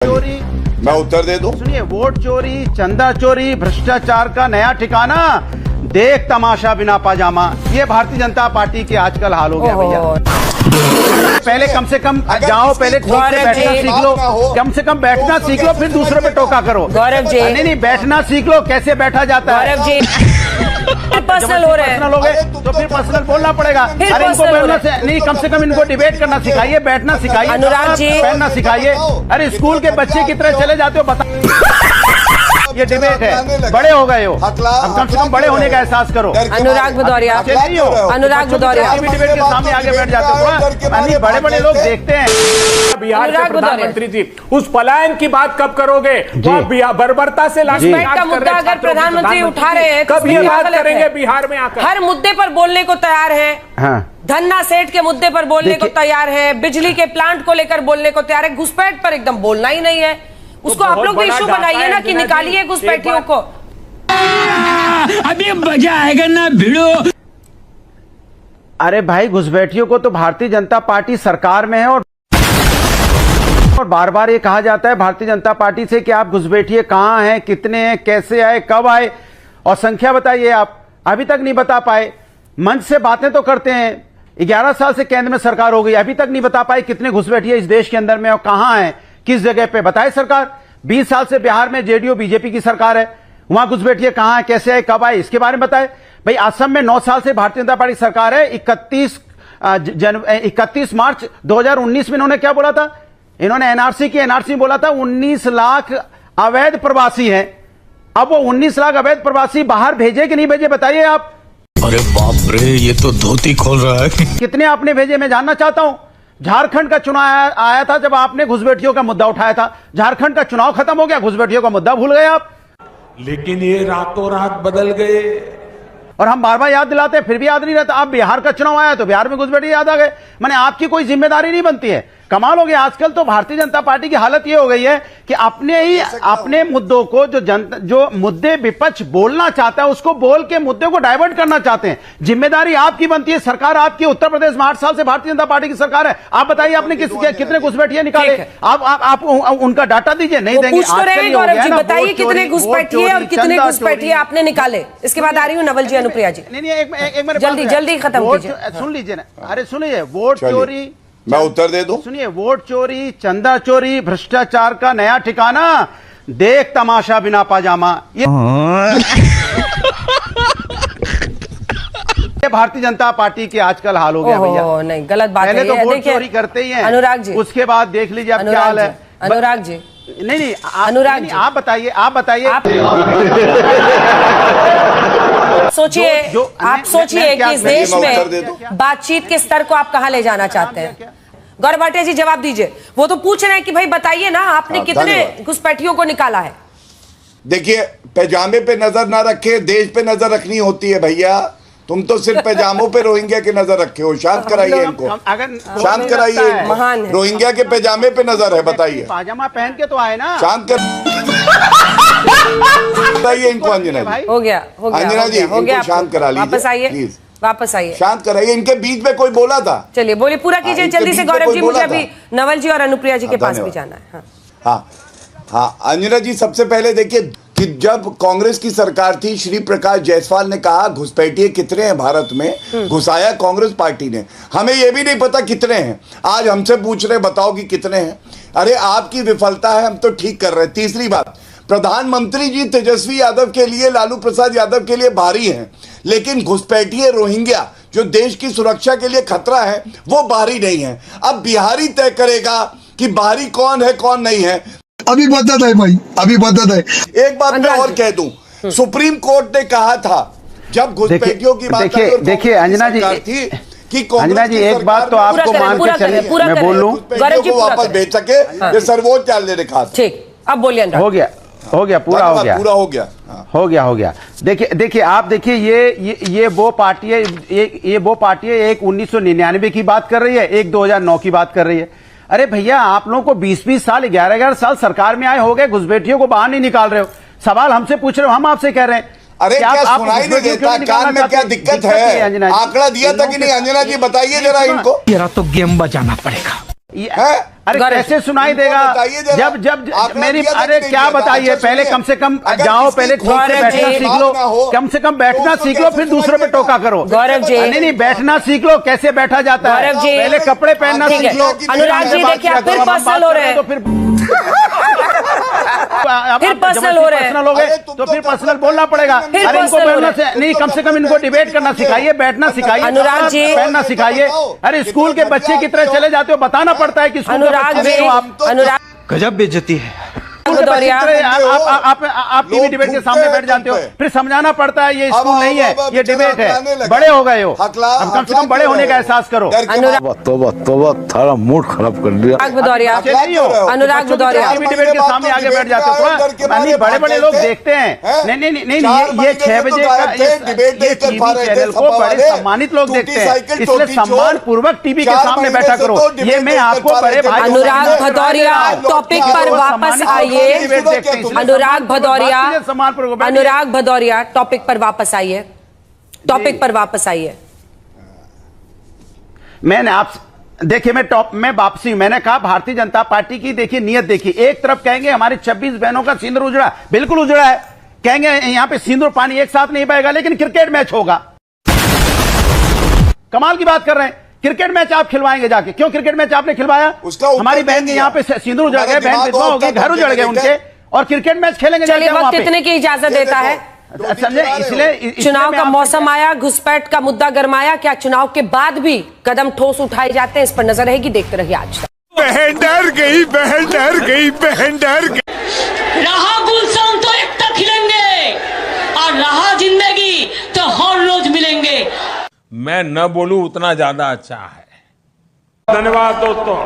चोरी, मैं उत्तर दे दूं? सुनिए, वोट चोरी, चंदा चोरी, भ्रष्टाचार का नया ठिकाना, देख तमाशा बिना पाजामा। ये भारतीय जनता पार्टी के आजकल हाल हो गया भैया। पहले कम से कम जाओ, पहले ठीक से बैठना सीख लो, कम से कम बैठना सीख लो, फिर दूसरों पे टोका करो। गौरव जी, नहीं, बैठना सीख लो, कैसे बैठा जाता है। गौरव जी पर्सनल हो रहे हैं, पर्सनल हो गए तो फिर पर्सनल बोलना पड़ेगा। अरे इनको बैठना से नहीं, कम से कम इनको डिबेट करना सिखाइए, बैठना सिखाइए, अनुराग जी पहनना सिखाइए। अरे स्कूल के बच्चे की तरह चले जाते हो, बता। ये डिबेट है, बड़े हो गए हो, अब कम से कम बड़े होने का एहसास करो। अनुराग भदौरिया, नहीं हो, अनुराग भदौरिया डिबेट के सामने आगे बैठ जाते हो। बड़े बड़े लोग देखते हैं। बिहार के प्रधानमंत्री जी, उस पलायन की बात कब करोगे? वह बर्बरता से घुसपैठ का मुद्दा अगर प्रधानमंत्री उठा रहे हैं, कब ये बात करेंगे बिहार में आकर? हर मुद्दे पर बोलने को तैयार है। धन्ना सेठ के मुद्दे पर बोलने को तैयार है, बिजली के प्लांट को लेकर बोलने को तैयार है, घुसपैठ पर एकदम बोलना ही नहीं है। उसको आप लोग भी इशू बनाइए ना कि निकालिए घुसपैठियों को। अभी मजा आएगा ना भिड़ो। अरे भाई, घुसपैठियों को तो भारतीय जनता पार्टी सरकार में है, और बार बार ये कहा जाता है भारतीय जनता पार्टी से कि आप घुसपैठिए कहां हैं, कितने हैं, कैसे आए, कब आए, और संख्या बताइए। आप अभी तक नहीं बता पाए। मंच से बातें तो करते हैं, 11 साल से केंद्र में सरकार हो गई, अभी तक नहीं बता पाए कितने घुसपैठिए इस देश के अंदर में और कहां हैं, किस जगह पे। बताए सरकार। 20 साल से बिहार में जेडीयू बीजेपी की सरकार है, वहां घुसपैठिए कहां है, कैसे आए, कब आए, इसके बारे में बताए। भाई, असम में 9 साल से भारतीय जनता पार्टी सरकार है। 31 मार्च 2019 में इन्होंने क्या बोला था? इन्होंने एनआरसी बोला था 19 लाख अवैध प्रवासी हैं। अब वो 19 लाख अवैध प्रवासी बाहर भेजे कि नहीं भेजे, बताइए आप। अरे बाप रे, ये तो धोती खोल रहा है। कितने आपने भेजे, मैं जानना चाहता हूं। झारखंड का चुनाव आया था जब आपने घुसपैठियों का मुद्दा उठाया था। झारखंड का चुनाव खत्म हो गया, घुसपैठियों का मुद्दा भूल गए आप। लेकिन ये रातों रात बदल गए, और हम बार बार याद दिलाते हैं, फिर भी याद नहीं रहता। अब बिहार का चुनाव आया तो बिहार में घुसपैठिए याद आ गए। माने आपकी कोई जिम्मेदारी नहीं बनती है। कमाल हो गया। आजकल तो भारतीय जनता पार्टी की हालत ये हो गई है कि अपने मुद्दों को जो मुद्दे विपक्ष बोलना चाहता है, उसको बोल के मुद्दे को डाइवर्ट करना चाहते हैं। जिम्मेदारी आपकी बनती है। सरकार आपकी, उत्तर प्रदेश में 8 साल से भारतीय जनता पार्टी की सरकार है। आप बताइए आपने कितने घुसपैठिए निकाले? आप उनका डाटा दीजिए। नहीं देंगे। गौरव जी बताइए कितने घुसपैठिए और कितने घुसपैठिए आपने निकाले। इसके बाद आ रही हूँ नवल जी, अनुप्रिया जी। नहीं, एक जल्दी खत्म कीजिए। सुन लीजिए ना। अरे सुनिए, वोट चोरी, मैं उत्तर दे दूं? सुनिए, वोट चोरी, चंदा चोरी, भ्रष्टाचार का नया ठिकाना, देख तमाशा बिना पाजामा। ये भारतीय जनता पार्टी के आजकल हाल हो गया भैया। नहीं, गलत बात है। पहले तो वोट चोरी करते ही हैं अनुराग जी, उसके बाद देख लीजिए अब क्या हाल है। अनुराग जी, नहीं, अनुराग जी, आप बताइए। सोचिए, आप सोचिए कि इस देश में बातचीत के स्तर को आप कहां ले जाना चाहते हैं। गौरव भाटिया जी जवाब दीजिए। वो तो पूछ रहे हैं कि भाई बताइए ना, आपने कितने घुसपैठियों को निकाला है। देखिए, पैजामे पे नजर ना रखे, देश पे नजर रखनी होती है भैया। तुम तो सिर्फ पैजामों पे रोहिंग्या की नजर रखे हो। शांत कराइए इनको, शांत कराइए इनको। रोहिंग्या के पैजामे पे नजर है, बताइए। पाजामा पहन के तो आए ना। शांत कराइए इनको। अंजना जी, हो गया अंजना जी, इनको शांत करा लीजिए, वापस आइए, प्लीज वापस आइए, शांत कराइए। इनके बीच में कोई बोला था? चलिए बोलिए, पूरा कीजिए जल्दी से गौरव जी। मुझे अभी नवल जी और अनुप्रिया जी के पास भी जाना है। हाँ, अंजना जी, सबसे पहले देखिए कि जब कांग्रेस की सरकार थी, श्री प्रकाश जायसवाल ने कहा घुसपैठिए कितने हैं भारत में, घुसाया कांग्रेस पार्टी ने। हमें यह भी नहीं पता कितने हैं। आज हमसे पूछ रहे बताओ कि कितने हैं। अरे आपकी विफलता है, हम तो ठीक कर रहे हैं। तीसरी बात, प्रधानमंत्री जी तेजस्वी यादव के लिए, लालू प्रसाद यादव के लिए भारी हैं, लेकिन घुसपैठिए रोहिंग्या जो देश की सुरक्षा के लिए खतरा है, वो भारी नहीं है। अब बिहारी तय करेगा कि भारी कौन है कौन नहीं है। अभी बदत है भाई, अभी बदत है। एक बात मैं और कह दूं, सुप्रीम कोर्ट ने कहा था जब घुसपैठियों की बात देखिए अंजना जी थी कि अंजना जी, एक बात तो आपको मान के चलिए, मैं बोल लूं, को वापस भेज सके, ये सर्वोच्च न्यायालय ने कहा। ठीक, अब बोलिए। हो गया, पूरा हो गया। देखिए आप देखिए, ये वो पार्टी है, एक 1999 की बात कर रही है, एक 2009 की बात कर रही है। अरे भैया, आप लोगों को 20-20 साल, 11-11 साल सरकार में आए हो गए, घुसपैठियों को बाहर नहीं निकाल रहे हो। सवाल हमसे पूछ रहे हो, हम आपसे कह रहे हैं। अरे क्या सुनाई नहीं देता? कान में क्या दिक्कत है? आंकड़ा दिया था कि नहीं? अंजना जी बताइए जरा इनको। मेरा तो गेम बजाना पड़ेगा। अरे कैसे सुनाई देगा? बताइए जरा। जब जब आपने मेरी दिया था अरे कि नहीं क्या दिया था? बताइए, अच्छा पहले सुनिए। कम से कम अगर जाओ, किसी पहले ठीक से गौरव बैठना जी, सीख बात लो, ना हो, कम से कम तो बैठना उसको सीख लो, कैसे फिर दूसरे पे सुनाइएगा? टोका करो। गौरव जी। नहीं, बैठना सीख लो, कैसे बैठा जाता है, गौरव जी। पहले कपड़े पहनना ठीक सीख है। लो। अनुराग जी, देखिए, आप फिर पर्सनल हो रहे हैं। तो फिर फिर पर्सनल हो रहे हैं। पर्सनल हो गए अरे तुम तो तो फिर क्या पर्सनल करते बोलना हो? पड़ेगा। फिर अरे इनको पर्सनल हो बोलना रहे से नहीं, कम से कम इनको डिबेट करना सिखाइए, बैठना सिखाइए, अनुराग जी। पहनना सिखाइए। अरे स्कूल के बच्चे की तरह चले जाते हो, बताना पड़ता है कि स्कूल के अनुराग बच्चे जी, हो आप। अनुराग गजब बेइज्जती है। भदौरिया, आप टीवी लोग डिबेट के झुकते सामने हैं बैठ जाते हो, तुम पे। फिर समझाना पड़ता है ये अब स्कूल नहीं है, ये डिबेट है। बड़े हो गए हो, अब कम से कम बड़े होने का एहसास करो। अनुराग तोबा तोबा थारा मूड खराब कर दिया। भदौरिया, बच्चे नहीं हो, अनुराग बच्चों की भदौरिया। तरह टीवी डिबेट के सामने आगे बैठ जाते हो। थोड़ा नहीं, बड़े बड़े लोग देखते हैं। नहीं नहीं नहीं, ये 6 बजे का ये टीवी चैनल को बड़े सम्मानित लोग देखते हैं, इसलिए सम्मान पूर्वक टीवी के सामने बैठा करो। ये मैं आपको बड़े भाई अनुराग भदौरिया, टॉपिक पर वापस आइए। अनुराग भदौरिया, अनुराग भदौरिया, टॉपिक पर वापस आइए, टॉपिक पर वापस आइए। मैंने आप देखिए, मैं वापसी, मैंने कहा भारतीय जनता पार्टी की देखिए नियत देखिए। एक तरफ कहेंगे हमारी 26 बहनों का सिंदूर उजड़ा, बिल्कुल उजड़ा है, कहेंगे यहां पे सिंदूर पानी एक साथ नहीं बहेगा, लेकिन क्रिकेट मैच होगा। कमाल की बात कर रहे हैं, क्रिकेट मैच आप खिलवाएंगे जाके। क्यों क्रिकेट मैच आपने खिलवाया? उसका उत्तर हमारी बहन के नहीं यहाँ पे दिया। सिंदूर उजड़ गए, बहन दिमाग विधवा हो गई, और घर उजड़ गए उनके, और क्रिकेट मैच खेलेंगे जाके चलिए, वहां वक्त पे। इतने की इजाजत देता है। संजय, इसलिए चुनाव का मौसम आया, घुसपैठ का मुद्दा गरमाया, क्या चुनाव के बाद भी कदम ठोस उठाए जाते हैं? इस पर नजर रहेगी, देखते रहिए आज तक। बहन डर गई, बहन डर गई, बहन डर गई। रहा गुलशन तो एक तक खिलेंगे, और रहा जिंदगी तो हर रोज मिलेंगे। मैं न बोलूं उतना ज्यादा अच्छा है। धन्यवाद दोस्तों।